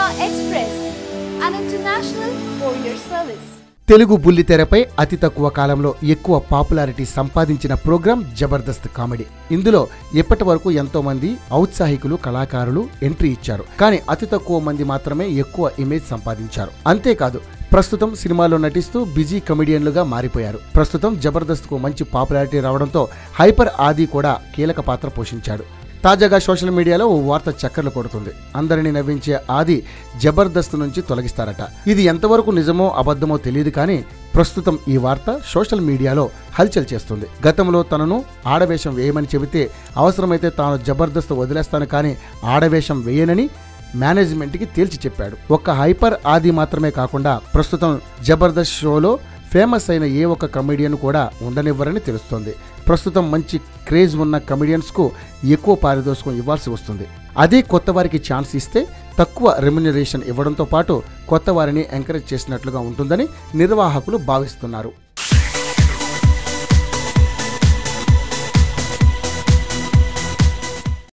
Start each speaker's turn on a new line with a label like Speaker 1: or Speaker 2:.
Speaker 1: Express, an international courier service.
Speaker 2: Telugu బుల్లితెరపై అతి తక్కువ కాలంలో ఎక్కువ పాపులారిటీ సంపాదించిన ప్రోగ్రాం జబర్దస్త్ కామెడీ. ఇందులో ఇప్పటి వరకు ఎంతో మంది ఔత్సాహికులు కళాకారులు ఎంట్రీ ఇచ్చారు. కానీ అతి తక్కువ మంది మాత్రమే ఎక్కువ ఇమేజ్ సంపాదించారు. అంతేకాదు ప్రస్తుతం సినిమాలో నటిస్తూ బిజీ కమెడియన్లుగా మారిపోయారు. ప్రస్తుతం జబర్దస్త్ కు మంచి పాపులారిటీ రావడంతో హైపర్ ఆది కూడా కీలక పాత్ర పోషించాడు. తాజాగా సోషల్ మీడియాలో ఓ వార్త చక్కర్లు కొడుతుంది. అందరినీ నవ్వించే ఆది జబర్దస్త్ నుంచి తొలగిస్తారట. ఇది ఎంతవరకు నిజమో అబద్ధమో తెలియదు కానీ ప్రస్తుతం ఈ వార్త సోషల్ మీడియాలో హల్చల్ చేస్తుంది. గతంలో తనను ఆడవేషం వేయమని చెబితే అవసరమైతే తాను జబర్దస్త్ వదిలేస్తాను కానీ ఆడవేషం వేయనని మేనేజ్మెంట్కి తేల్చి చెప్పాడు. ఒక్క హైపర్ ఆది మాత్రమే కాకుండా ప్రస్తుతం జబర్దస్త్ షోలో ఫేమస్ అయిన ఏ ఒక్క కమెడియన్ కూడా ఉండనివ్వరని తెలుస్తోంది. ప్రస్తుతం మంచి క్రేజ్ ఉన్న కమెడియన్స్కు ఎక్కువ పారితోషికం ఇవ్వాల్సి వస్తుంది. అదే కొత్త వారికి ఛాన్స్ ఇస్తే తక్కువ రెమ్యునరేషన్ ఇవ్వడంతో పాటు కొత్త వారిని ఎంకరేజ్ చేసినట్లుగా ఉంటుందని నిర్వాహకులు భావిస్తున్నారు.